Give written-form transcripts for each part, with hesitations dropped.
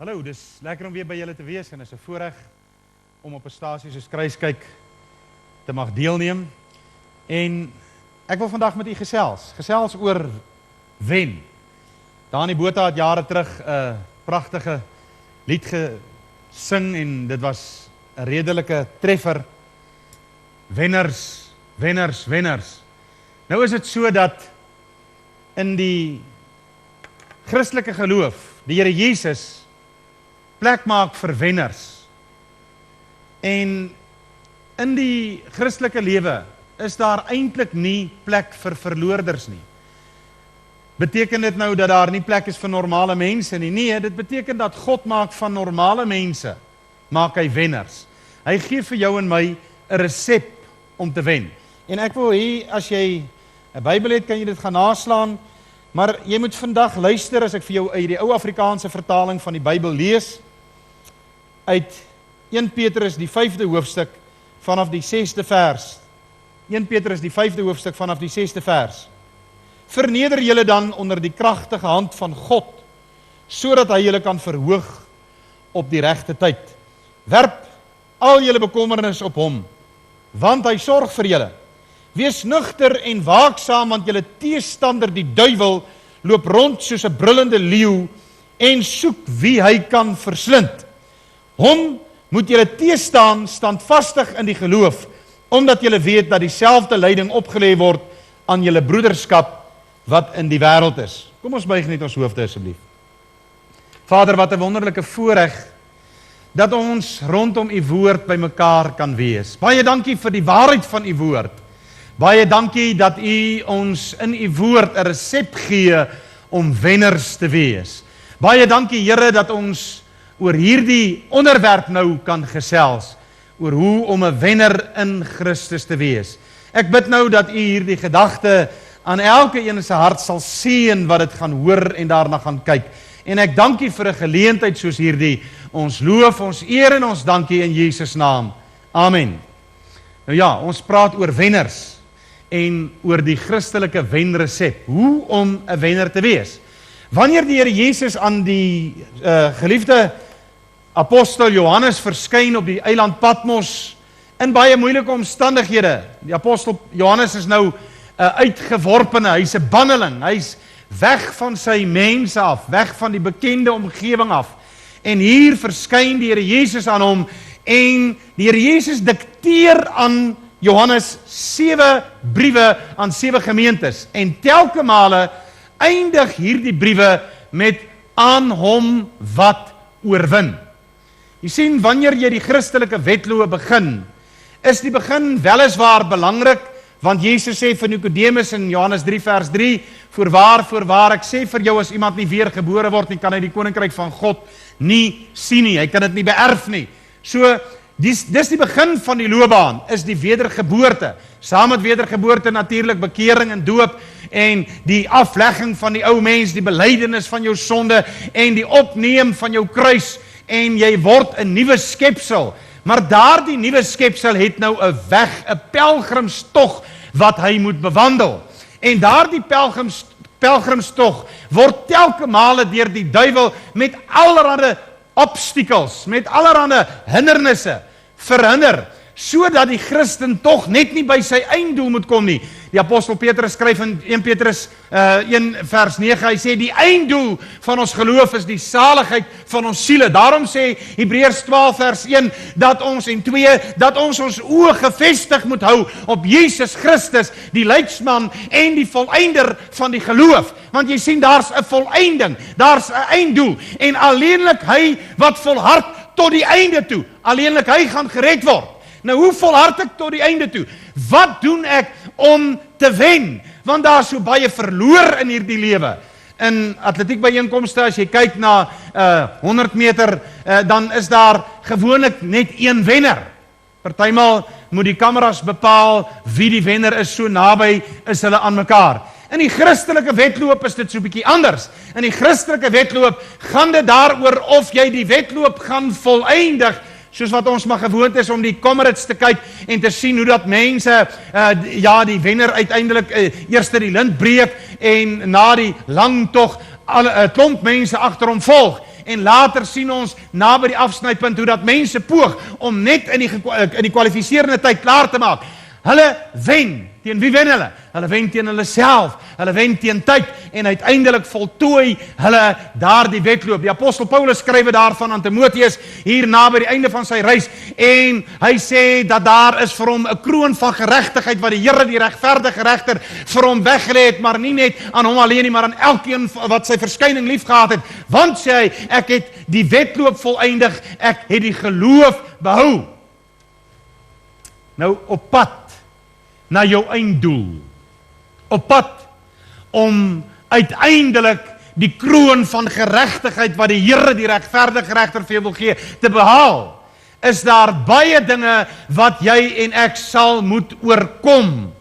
Hallo, dis lekker om weer by julle te wees en is 'n voorreg om op 'n stasie soos Kruiskyk te mag deelneem. En ek wil vandag met u gesels oor wen. Dani Botha het jare terug 'n pragtige lied gesing en dit was 'n redelike treffer. Wenners, wenners, wenners. Nou is dit so dat in die Christelike geloof die Here Jesus plek maak vir wenners. En in die Christelike lewe is daar eintlik nie plek vir verloorders nie. Beteken dit nou dat daar nie plek is vir normale mense nie? Nee, dit beteken dat God maak van normale mense, maak hy wenners. Hy gee vir jou en my 'n resep om te wen. En ek wil hê, as jy 'n Bybel het, kan jy dit gaan naslaan, maar jy moet vandag luister as ek vir jou uit die ou Afrikaanse vertaling van die Bybel lees, uit 1 Petrus die 5de hoofstuk vanaf die 6de vers. 1 Petrus die 5de hoofstuk vanaf die 6de vers. Verneder julle dan onder die kragtige hand van God, sodat hy julle kan verhoog op die regte tyd. Werp al julle bekommernis op hom, want hy sorg vir julle. Wees nugter en waaksaam, want julle teestander die duiwel loop rond soos 'n brullende leeu en soek wie hy kan verslind. Hom moet julle teestaan, standvastig in die geloof, omdat julle weet dat dieselfde lyding opgelê word aan julle broederskap wat in die wêreld is. Kom ons buig net ons hoofde asseblief. Vader, wat 'n wonderlike voorreg dat ons rondom u woord by mekaar kan wees. Baie dankie vir die waarheid van u woord. Baie dankie dat u ons in u woord 'n resep gee om wenners te wees. Baie dankie, Here, dat ons oor hierdie onderwerp nou kan gesels, oor hoe om 'n wenner in Christus te wees. Ek bid nou dat u hierdie gedagte aan elke een se hart sal seën wat dit gaan hoor en daarna gaan kyk. En ek dank u vir 'n geleentheid soos hierdie. Ons loof, ons eer en ons dankie in Jesus naam. Amen. Nou ja, ons praat oor wenners en oor die Christelike wenresep. Hoe om 'n wenner te wees. Wanneer die Here Jesus aan die geliefde apostel Johannes verskyn op die eiland Patmos in baie moeilike omstandighede. Die apostel Johannes is nou uitgeworpene, hy's 'n banneling, hy's weg van sy mense af, weg van die bekende omgewing af. En hier verskyn die Here Jesus aan hom en die Here Jesus dikteer aan Johannes 7 briewe aan 7 gemeentes. En telke male eindig hierdie briewe met aan hom wat oorwin. Jy sien, wanneer jy die Christelike wedloop begin, is die begin weliswaar belangrik, want Jesus sê vir Nikodemus in Johannes 3 vers 3, voorwaar, ek sê vir jou, as iemand nie weer gebore word nie, kan hy die koninkryk van God nie sien nie, hy kan dit nie beerf nie. So, dis die begin van die loopbaan, is die wedergeboorte. Saam met wedergeboorte natuurlik bekering en doop, en die aflegging van die ou mens, die belydenis van jou sonde, en die opneem van jou kruis, en jy word 'n nuwe skepsel. Maar daardie nuwe skepsel het nou 'n weg, 'n pelgrimstog wat hy moet bewandel. En daardie pelgrimstog word telke male deur die duiwel met allerlei obstakels, met allerlei hindernisse verhinder, sodat die Christen tog net nie by sy einddoel moet kom nie. Die apostel Petrus skryf in 1 Petrus 1 vers 9, hy sê die einddoel van ons geloof is die saligheid van ons siele. Daarom sê Hebreërs 12 vers 1 dat ons en 2 dat ons oë gefestig moet hou op Jesus Christus, die leidsman en die volëinder van die geloof. Want jy sien, daar's 'n volëinding, daar's 'n einddoel, en alleenlik hy wat volhard tot die einde toe, alleenlik hy gaan gered word. Nou, hoe volhard ek tot die einde toe? Wat doen ek om te wen? Want daar is so baie verloor in hierdie lewe. In atletiekbyeenkomste, as jy kyk na 100 meter, dan is daar gewoonlik net een wenner. Partymal moet die kameras bepaal wie die wenner is, so naby is hulle aan mekaar. In die Christelike wedloop is dit so 'n bietjie anders. In die Christelike wedloop gaan dit daaroor of jy die wedloop gaan volëindig, soos wat ons maar gewoond is om die Comrades te kyk en te sien hoe dat mense, die wenner uiteindelik eers die lint breek en na die lang tog 'n klomp mense agter hom volg. en later sien ons na by die afsnypunt hoe dat mense poog om net in die kwalifiserende tyd klaar te maak. Hulle wen. Teen wie wen hulle? Hulle wen teen hulle self. Hulle wen teen tyd en uiteindelik voltooi hulle daardie wedloop. Die apostel Paulus skryf daarvan aan Timoteus hier na by die einde van sy reis en hy sê dat daar is vir hom 'n kroon van geregtigheid wat die Here, die regverdige regter, vir hom weggelê het, maar nie net aan hom alleen nie, maar aan elkeen wat sy verskyning liefgehad het. Want sê hy, ek het die wedloop volëindig, ek het die geloof behou. Nou op pad na jou einddoel, op pad om uiteindelik die kroon van geregtigheid wat die Here, die regverdige regter vir jou wil gee, te behaal, is daar baie dinge wat jy en ek sal moet oorkom.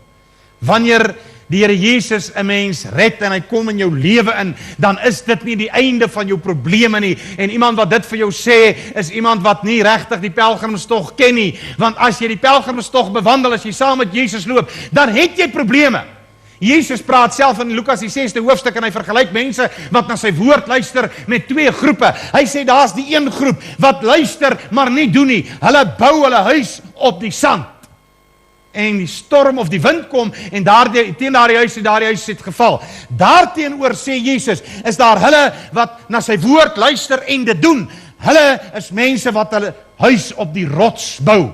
Wanneer die Here Jesus 'n mens red en hy kom in jou lewe in, dan is dit nie die einde van jou probleme nie. En iemand wat dit vir jou sê, is iemand wat nie regtig die pelgrimstog ken nie. Want as jy die pelgrimstog bewandel, as jy saam met Jesus loop, dan het jy probleme. Jesus praat self in Lukas die 6de hoofstuk en hy vergelyk mense wat na sy woord luister met twee groepe. Hy sê daar's die een groep wat luister maar nie doen nie. Hulle bou hulle huis op die sand. En die storm of die wind kom en teen daardie huis het geval. Daarteenoor sê Jesus, is daar hulle wat na sy woord luister en dit doen. Hulle is mense wat hulle huis op die rots bou.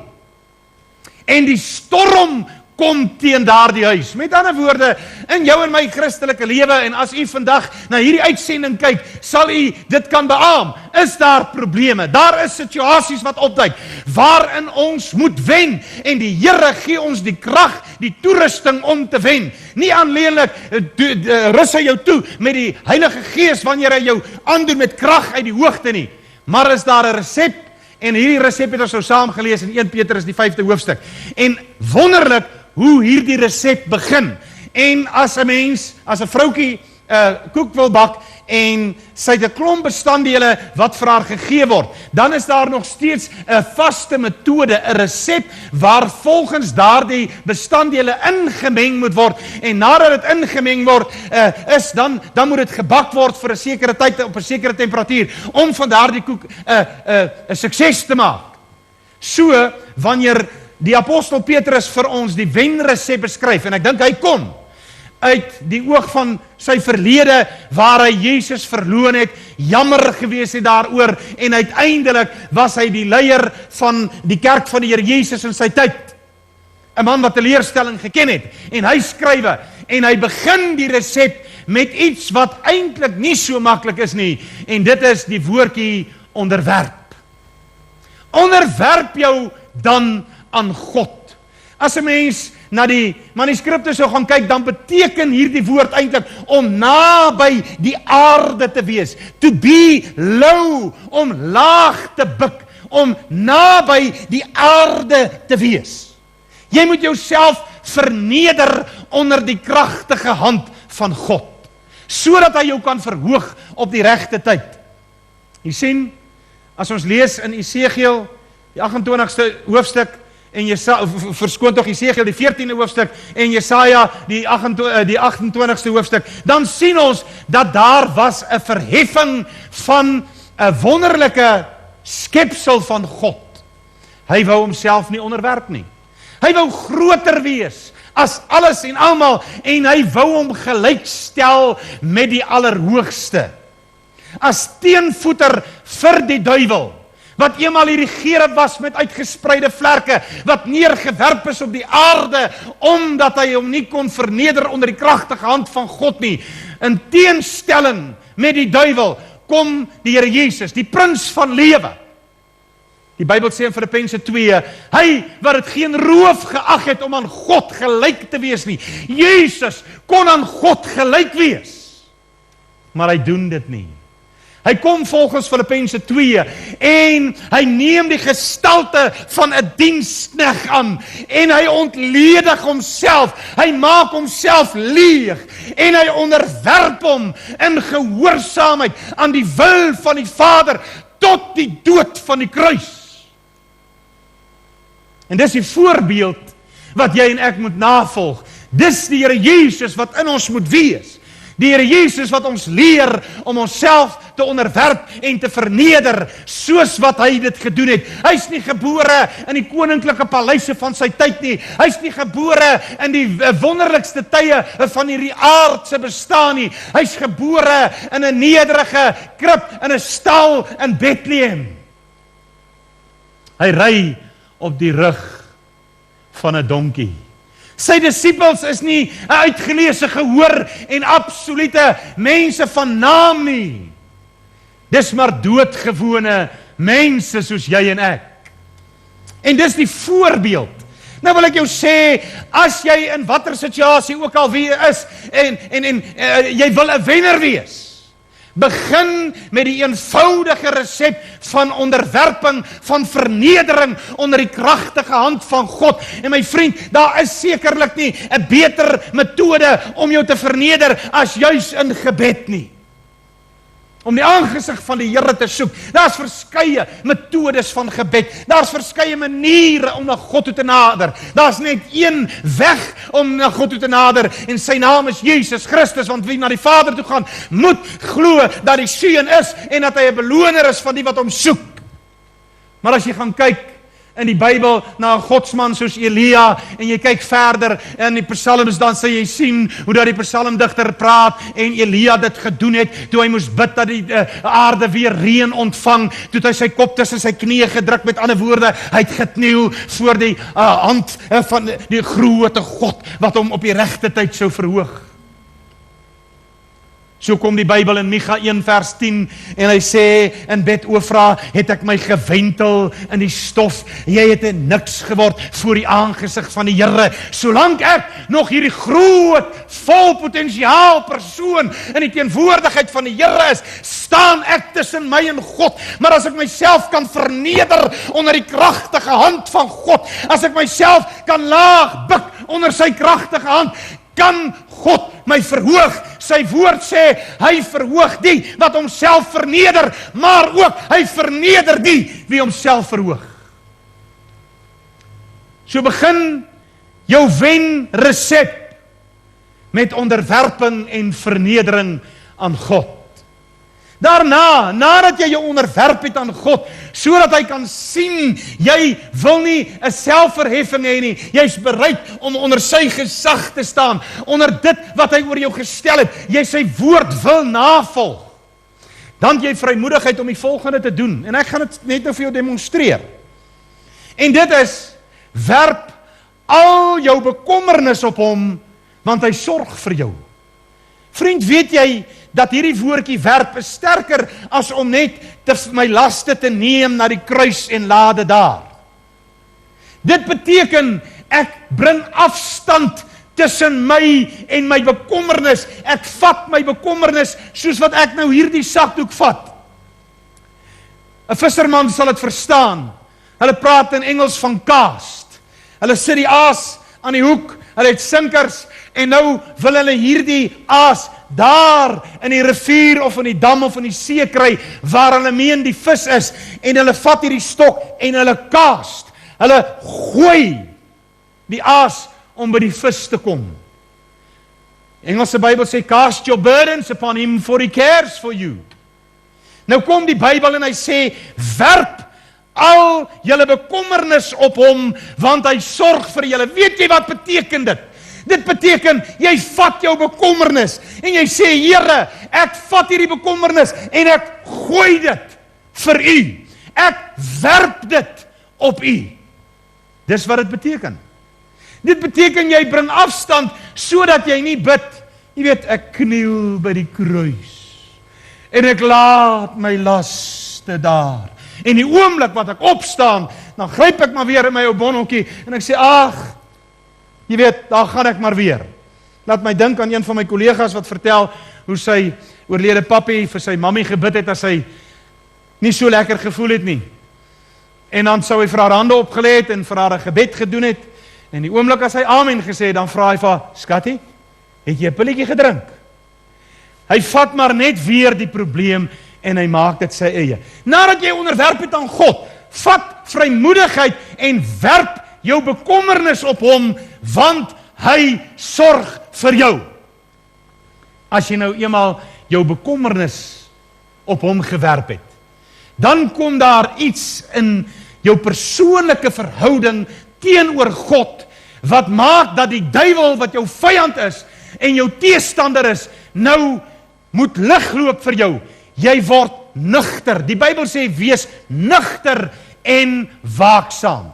En die storm kom teen daardie huis. Met ander woorde, in jou en my Christelike lewe, en as u vandag na hierdie uitsending kyk, sal u dit kan beaam. Is daar probleme? Daar is situasies wat opduik, waarin ons moet wen, en die Here gee ons die krag, die toerusting om te wen. Nie aanleenlik rus hy jou toe met die Heilige Gees, wanneer hy jou aandoen met krag uit die hoogte nie. Maar is daar 'n resep, en hierdie resep het ons nou saam gelees in 1 Petrus die 5de hoofstuk. En wonderlik, hoe hierdie resep begin. En as 'n mens, as 'n vroukie koek wil bak en sy het 'n klomp bestanddele wat vir haar gegee word, dan is daar nog steeds 'n vaste metode, 'n resep waar volgens daardie bestanddele ingemeng moet word. En nadat dit ingemeng word, dan moet dit gebak word vir 'n sekere tyd op 'n sekere temperatuur om van daardie koek 'n sukses te maak. So wanneer die apostel Petrus vir ons die wenresep beskryf, en ek dink hy kon uit die oog van sy verlede, waar hy Jesus verloon het, jammer gewees het daaroor, en uiteindelik was hy die leier van die kerk van die Here Jesus in sy tyd. 'n Man wat teleurstelling geken het, en hy skrywe, en hy begin die resep met iets wat eintlik nie so maklik is nie, en dit is die woordjie onderwerp. Onderwerp jou dan aan God. As 'n mens na die manuskripte sou gaan kyk, dan beteken hierdie woord eintlik om naby die aarde te wees. To be low, om laag te buk, om naby die aarde te wees. Jy moet jouself verneder onder die kragtige hand van God, sodat hy jou kan verhoog op die regte tyd. Jy sien, as ons lees in Esegiel, die 28ste hoofstuk, en verskoon tog Esegiel die 14de hoofstuk en Jesaja die 28ste hoofstuk, dan sien ons dat daar was 'n verheffing van 'n wonderlike skepsel van God. Hy wou homself nie onderwerp nie. Hy wou groter wees as alles en almal, en hy wou hom gelykstel met die Allerhoogste. As teenvoeter vir die duiwel, wat eenmaal die regere was met uitgespreide vlerke, wat neergewerp is op die aarde, omdat hy hom nie kon verneder onder die kragtige hand van God nie. In teenstelling met die duiwel, kom die Here Jesus, die prins van lewe. Die Bybel sê in Filippense 2, hy wat het geen roof geag het om aan God gelyk te wees nie. Jesus kon aan God gelyk wees, maar hy doen dit nie. Hy kom volgens Filippense 2 en hy neem die gestalte van 'n diensknegt aan en hy ontledig homself, hy maak homself leeg en hy onderwerp hom in gehoorsaamheid aan die wil van die Vader tot die dood van die kruis. En dis die voorbeeld wat jy en ek moet navolg. Dis die Here Jesus wat in ons moet wees. Die Here Jesus wat ons leer om onsself te onderwerp en te verneder, soos wat hy dit gedoen het. Hy's nie gebore in die koninklike paleise van sy tyd nie. Hy's nie gebore in die wonderlikste tye van hierdie aardse bestaan nie. Hy's gebore in 'n nederige krib, in 'n stal in Bethlehem. Hy ry op die rug van 'n donkie. Sy disippels is nie 'n uitgeleese gehoor en absolute mense van naam nie. Dis maar doodgewone mense soos jy en ek. En dis die voorbeeld. Nou wil ek jou sê, as jy in watter situasie ook al weer is, en jy wil 'n wenner wees, begin met die eenvoudige resep van onderwerping, van vernedering onder die kragtige hand van God. En my vriend, daar is sekerlik nie 'n beter metode om jou te verneder as juis in gebed nie. Om die aangesig van die Here te soek. Daar's verskeie metodes van gebed. Daar's verskeie maniere om na God toe te nader. Daar's net een weg om na God toe te nader, en sy naam is Jesus Christus, want wie na die Vader toe gaan, moet glo dat die Seun is en dat hy 'n beloner is van die wat hom soek. Maar as jy gaan kyk in die Bybel na 'n godsman soos Elia, en jy kyk verder in die psalms, dan sal jy sien hoe dat die psalmdigter praat, en Elia dit gedoen het, toe hy moes bid dat die aarde weer reën ontvang, toe het hy sy kop tussen sy knieë gedruk, met ander woorde, hy het gekniel voor die hand van die grote God, wat hom op die regte tyd sou verhoog. So kom die Bybel in Micha 1 vers 10, en hy sê, in bed Ofra het ek my gewentel in die stof, jy het 'n niks geword voor die aangesig van die Here. Solank ek nog hierdie groot, vol potensiaal persoon in die teenwoordigheid van die Here is, staan ek tussen my en God. Maar as ek myself kan verneder onder die kragtige hand van God, as ek myself kan laag buk onder sy kragtige hand, kan God my verhoog. Sy woord sê, hy verhoog die wat homself verneder, maar ook hy verneder die wie homself verhoog. So begin jou wen resep met onderwerping en vernedering aan God. Daarna, nadat jy jou onderwerp het aan God, sodat hy kan sien, jy wil nie 'n selfverheffing hê nie, jy's bereid om onder sy gesag te staan, onder dit wat hy oor jou gestel het, jy sy woord wil navolg, dan het jy vrymoedigheid om die volgende te doen, en ek gaan dit net nou vir jou demonstreer. En dit is, werp al jou bekommernis op hom, want hy sorg vir jou. Vriend, weet jy, dat hierdie woordjie werp is sterker as om net my laste te neem na die kruis en lade daar. Dit beteken, ek bring afstand tussen my en my bekommernis. Ek vat my bekommernis soos wat ek nou hierdie sakdoek vat. 'n Visserman sal dit verstaan. Hulle praat in Engels van cast. Hulle sit die aas aan die hoek, hulle het sinkers, en nou wil hulle hierdie aas daar in die rivier of in die dam of in die see kry, waar hulle meen die vis is, en hulle vat hierdie stok en hulle cast. Hulle gooi die aas om by die vis te kom. Engelse Bybel sê, cast your burdens upon him, for he cares for you. Nou kom die Bybel en hy sê, werp al julle bekommernis op hom, want hy sorg vir julle. Weet jy wat beteken dit? Dit beteken, jy vat jou bekommernis, en jy sê, Here, ek vat hierdie bekommernis, en ek gooi dit vir u. Ek werp dit op u. Dis wat dit beteken. Dit beteken, jy bring afstand, sodat jy nie bid, jy weet, ek kniel by die kruis, en ek laat my laste daar. En die oomblik wat ek opstaan, dan gryp ek maar weer in my ou bonneltjie, en ek sê, ag, jy weet, daar gaan ek maar weer. Laat my dink aan een van my kollegas wat vertel hoe sy oorlede pappie vir sy mammie gebid het as hy nie so lekker gevoel het nie. En dan sou hy vir haar hande opgelê het en vir haar 'n gebed gedoen het. En die oomblik as hy amen gesê het, dan vra hy vir haar, skattie, het jy 'n pilletjie gedrink? Hy vat maar net weer die probleem en hy maak dit sy eie. Nadat jy onderwerp het aan God, vat vrymoedigheid en werp jou bekommernis op hom, want hy sorg vir jou. as jy nou eenmaal jou bekommernis op hom gewerp het, dan kom daar iets in jou persoonlike verhouding teenoor God, wat maak dat die duiwel wat jou vyand is, en jou teestander is, nou moet ligloop vir jou. Jy word nugter. Die Bybel sê, wees nugter en waaksaam.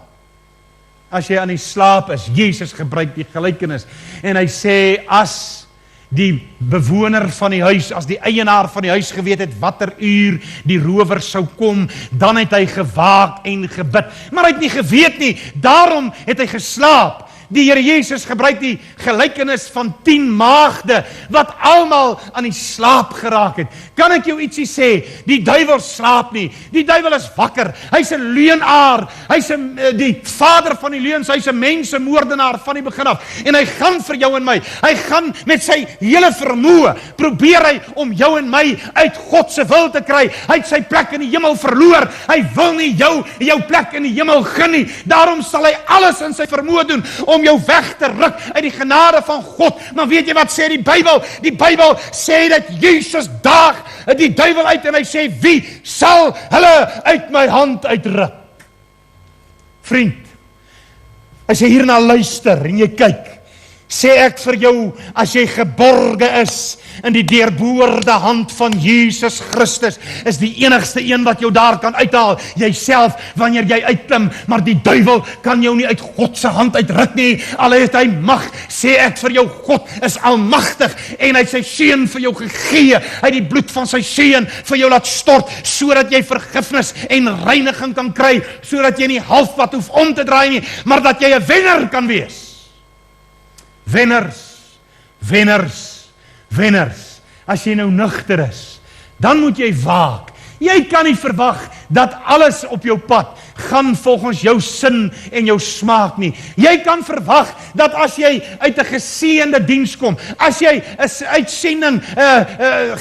As jy aan die slaap is, Jesus gebruik die gelykenis, en hy sê, as die bewoner van die huis, as die eienaar van die huis geweet het, watter uur die rower sou kom, dan het hy gewaak en gebid. Maar hy het nie geweet nie, daarom het hy geslaap. Die Here Jesus gebruik die gelykenis van 10 maagde, wat almal aan die slaap geraak het. Kan ek jou ietsie sê? Die duiwel slaap nie. Die duiwel is wakker. Hy's 'n leuenaar. Hy's die vader van die leuns. Hy's 'n mensemoordenaar van die begin af. En hy gaan vir jou en my. Hy gaan met sy hele vermoë, probeer hy om jou en my uit God se wil te kry. Hy het sy plek in die hemel verloor. Hy wil nie jou plek in die hemel gun nie. Daarom sal hy alles in sy vermoë doen om jou weg te ruk uit die genade van God. Maar weet jy wat sê die Bybel? Die Bybel sê dat Jesus daag die duiwel uit en hy sê, wie sal hulle uit my hand uitruk? Vriend, as jy hierna luister en jy kyk, sê ek vir jou, as jy geborge is in die deurboorde hand van Jesus Christus, is die enigste een wat jou daar kan uithaal, jyself, wanneer jy uitklim, maar die duiwel kan jou nie uit God se hand uitruk nie, al het hy mag, sê ek vir jou, God is almagtig, en hy het sy seun vir jou gegee, hy het die bloed van sy seun vir jou laat stort, sodat jy vergifnis en reiniging kan kry, sodat jy nie halfpad hoef om te draai nie, maar dat jy 'n wenner kan wees. Wenners, wenners, wenners. As jy nou nugter is, dan moet jy waak. Jy kan nie verwag dat alles op jou pad gaan volgens jou sin en jou smaak nie. Jy kan verwag dat as jy uit 'n geseënde diens kom, as jy 'n uitsending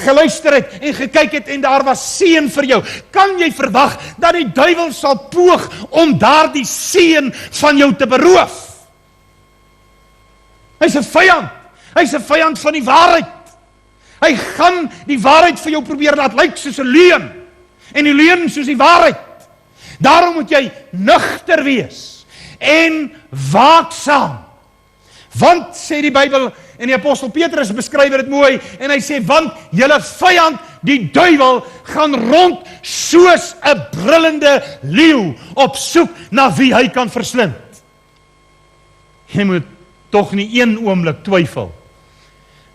geluister het en gekyk het en daar was seën vir jou, kan jy verwag dat die duiwel sal poog om daardie seën van jou te beroof. Hy's 'n vyand. Hy's 'n vyand van die waarheid. Hy gaan die waarheid vir jou probeer laat lyk soos 'n leuen. En die leuen soos die waarheid. Daarom moet jy nugter wees en waaksaam. Want, sê die Bybel, en die apostel Petrus beskryf dit mooi, en hy sê, want julle vyand, die duiwel, gaan rond soos 'n brullende leeu op soek na wie hy kan verslind. Jy moet tog nie een oomblik twyfel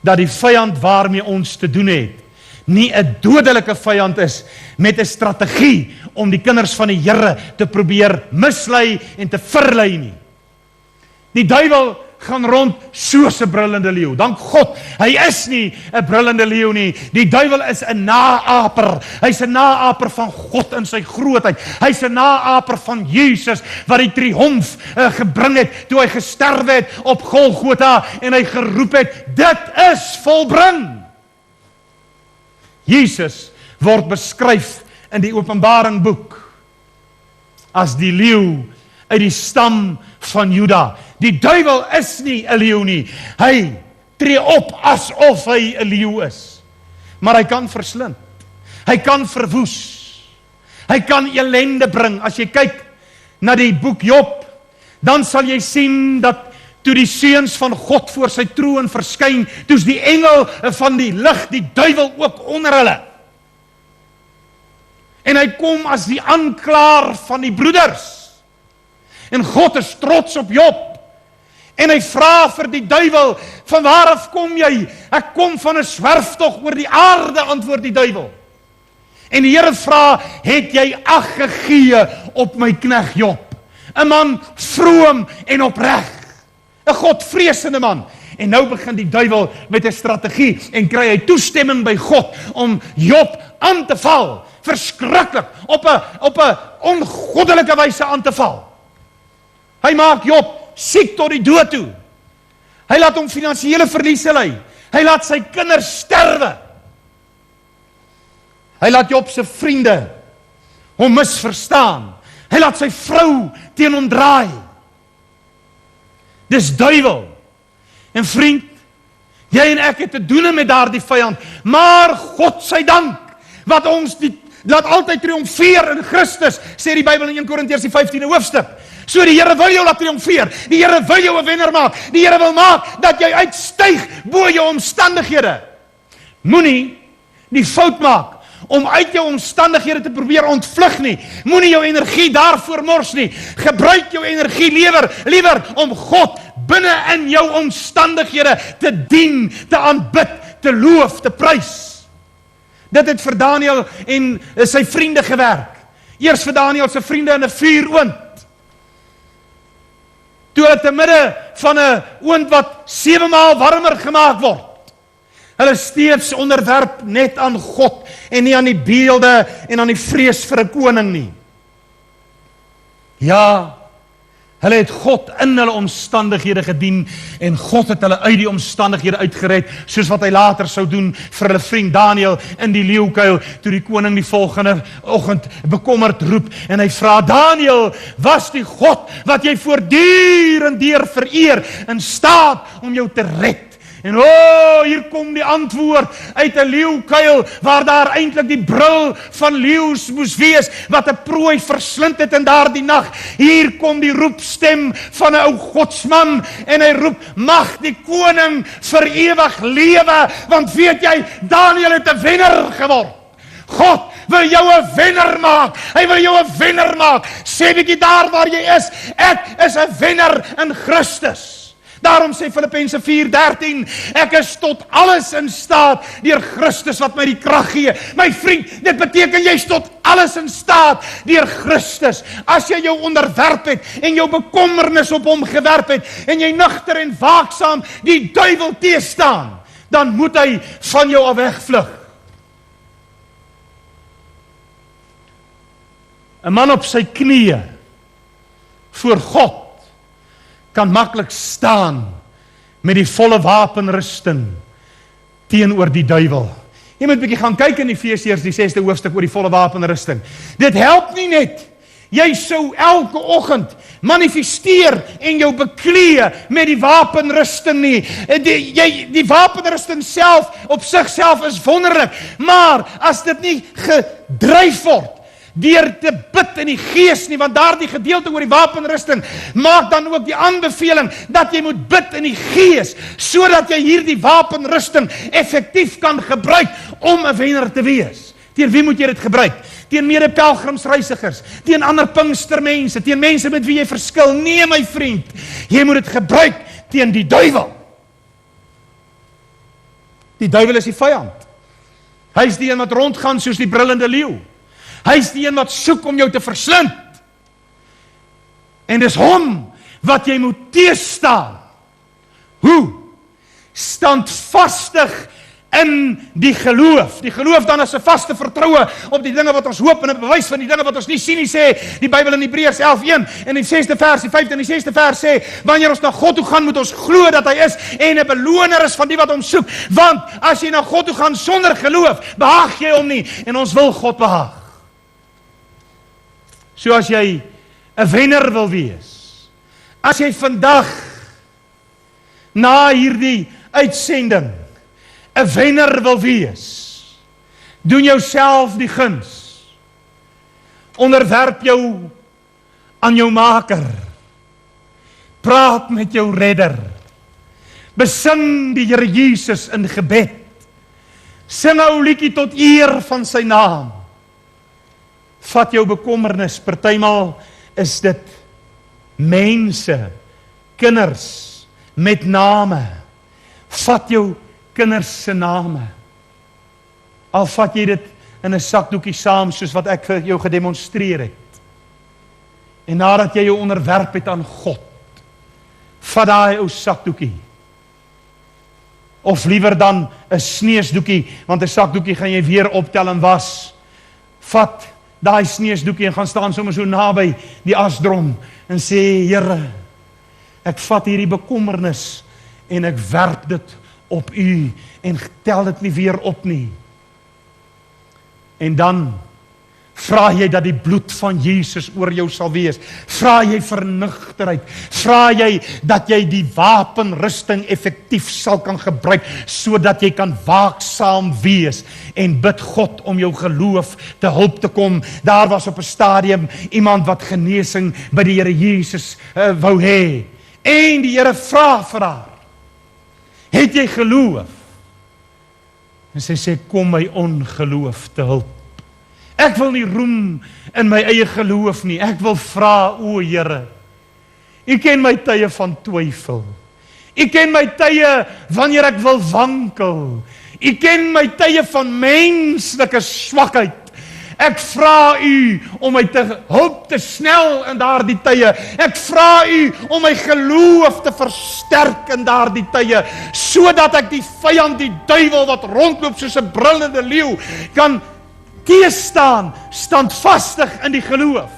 dat die vyand waarmee ons te doen het, nie 'n dodelike vyand is met 'n strategie om die kinders van die Here te probeer mislei en te verlei nie. Die duiwel gaan rond soos 'n brullende leeu. Dank God, hy is nie 'n brullende leeu nie. Die duiwel is 'n naaper. Hy's 'n naaper van God in sy grootheid. Hy's 'n naaper van Jesus wat die triomf gebring het toe hy gesterwe het op Golgotha en hy geroep het, dit is volbring. Jesus word beskryf in die Openbaring boek as die leeu uit die stam van Juda. Die duiwel is nie 'n leeu nie. Hy tree op asof hy 'n leeu is. Maar hy kan verslind. Hy kan verwoes. Hy kan ellende bring. As jy kyk na die boek Job, dan sal jy sien dat toe die seuns van God voor sy troon verskyn, toe's die engel van die lig, die duiwel ook onder hulle. En hy kom as die aanklaer van die broeders. En God is trots op Job. En hy vra vir die duiwel, van waar af kom jy? Ek kom van 'n swerftog oor die aarde, antwoord die duiwel. En die Here vra, het jy ag gegee op my knegt Job? 'n man vroom en opreg. 'n Godvreesende man. En nou begin die duiwel met 'n strategie en kry hy toestemming by God om Job aan te val. Verskriklik, op 'n ongoddelike wyse aan te val. Hy maak Job siek tot die dood toe. Hy laat hom finansiële verliese ly. Hy laat sy kinders sterwe. Hy laat Job se vriende hom misverstaan. Hy laat sy vrou teen hom draai. Dis duiwel. En vriend, Jy en ek het te doen met daardie vyand, maar God sy dank, wat ons laat altyd triomfeer in Christus, sê die Bybel in 1 Korintiërs die 15de hoofstuk. So die Here wil jou laat triomfeer, die Here wil jou 'n wenner maak, die Here wil maak dat jy uitstyg bo jou omstandighede. Moenie die fout maak om uit jou omstandighede te probeer ontvlug nie. Moenie jou energie daarvoor mors nie. Gebruik jou energie liewer om God binne in jou omstandighede te dien, te aanbid, te loof, te prys. Dit het vir Daniël en sy vriende gewerk. Eers vir Daniël se vriende in 'n vuuroond. Toe hulle te midde van 'n oond wat 7 maal warmer gemaak word. Hulle steeds onderwerp net aan God en nie aan die beelde en aan die vrees vir 'n koning nie. Ja, hulle het God in hulle omstandighede gedien en God het hulle uit die omstandighede uitgered, soos wat hy later sou doen vir hulle vriend Daniël in die leeukuil, toe die koning die volgende oggend bekommerd roep en hy vra, Daniël, was die God wat jy voortdurend deur vereer in staat om jou te red? En hier kom die antwoord uit 'n leeukuil, waar daar eintlik die brul van leeu's moes wees, wat 'n prooi verslind het in daardie nag. Hier kom die roepstem van 'n ou godsman, en hy roep, mag die koning vir ewig lewe, want weet jy, Daniël het 'n wenner geword. God wil jou 'n wenner maak, hy wil jou 'n wenner maak. Sê bietjie daar waar jy is, ek is 'n wenner in Christus. Daarom sê Filippense 4:13, ek is tot alles in staat deur Christus wat my die krag gee. My vriend, dit beteken jy is tot alles in staat deur Christus. As jy jou onderwerp het en jou bekommernis op hom gewerp het en jy nugter en waaksaam die duiwel teestaan, dan moet hy van jou af wegvlug. 'n man op sy knieë voor God kan maklik staan met die volle wapenrusting teenoor die duiwel. Jy moet 'n bietjie gaan kyk in Efesiërs die 6de hoofstuk oor die volle wapenrusting. Dit help nie net jy sou elke oggend manifesteer en jou beklee met die wapenrusting nie. Die wapenrusting self op sigself is wonderlik, maar as dit nie gedryf word deur te bid in die gees nie, want daardie gedeelte oor die wapenrusting maak dan ook die aanbeveling dat jy moet bid in die gees, sodat jy hierdie wapenrusting effektief kan gebruik om 'n wenner te wees. Teen wie moet jy dit gebruik? Teen mede-pelgrimsreisigers, teen ander Pinkstermense, teen mense met wie jy verskil? Nee, my vriend, jy moet dit gebruik teen die duiwel. Die duiwel is die vyand. Hy is die een wat rondgaan soos die brullende leeu. Hy is die een wat soek om jou te verslind. En dis hom wat jy moet teëstaan. Hoe? Standvastig in die geloof. Die geloof dan as 'n vaste vertroue op die dinge wat ons hoop en 'n bewys van die dinge wat ons nie sien nie, sê die Bybel in Hebreërs 11:1 en in die 6de vers, die 5de en die 6de vers sê, wanneer ons na God toe gaan, moet ons glo dat hy is en 'n beloner is van die wat hom soek. Want as jy na God toe gaan sonder geloof, behaag jy hom nie, en ons wil God behaag. So as jy 'n wenner wil wees, as jy vandag na hierdie uitsending 'n wenner wil wees, doen jouself die guns, onderwerp jou aan jou maker, praat met jou redder, besing die Here Jesus in gebed, sing 'n ou liedjie tot eer van sy naam. Vat jou bekommernis, partymal is dit mense, kinders met name. Vat jou kinders se name. Al vat jy dit in 'n sakdoekie saam, soos wat ek vir jou gedemonstreer het. En nadat jy jou onderwerp het aan God, vat daai ou sakdoekie. Of liewer dan 'n sneesdoekie, want 'n sakdoekie gaan jy weer optel en was. Vat daai sneesdoekie en gaan staan sommer so naby die asdrom en sê, Here, ek vat hierdie bekommernis en ek werp dit op U en tel dit nie weer op nie. En dan Vra jy dat die bloed van Jesus oor jou sal wees? Vra jy vir nugterheid? Vra jy dat jy die wapenrusting effektief sal kan gebruik, sodat jy kan waaksaam wees en bid God om jou geloof te hulp te kom? Daar was op 'n stadium iemand wat genesing by die Here Jesus wou hê. En die Here vra vir haar, het jy geloof? En sy sê, kom my ongeloof te hulp. Ek wil nie roem in my eie geloof nie. Ek wil vra, o Here, U ken my tye van twyfel. U ken my tye wanneer ek wil wankel. U ken my tye van menslike swakheid. Ek vra U om my te hulp te snel in daardie tye. Ek vra U om my geloof te versterk in daardie tye, sodat ek die vyand, die duiwel wat rondloop soos 'n brullende leeu, kan teëstaan, standvastig in die geloof.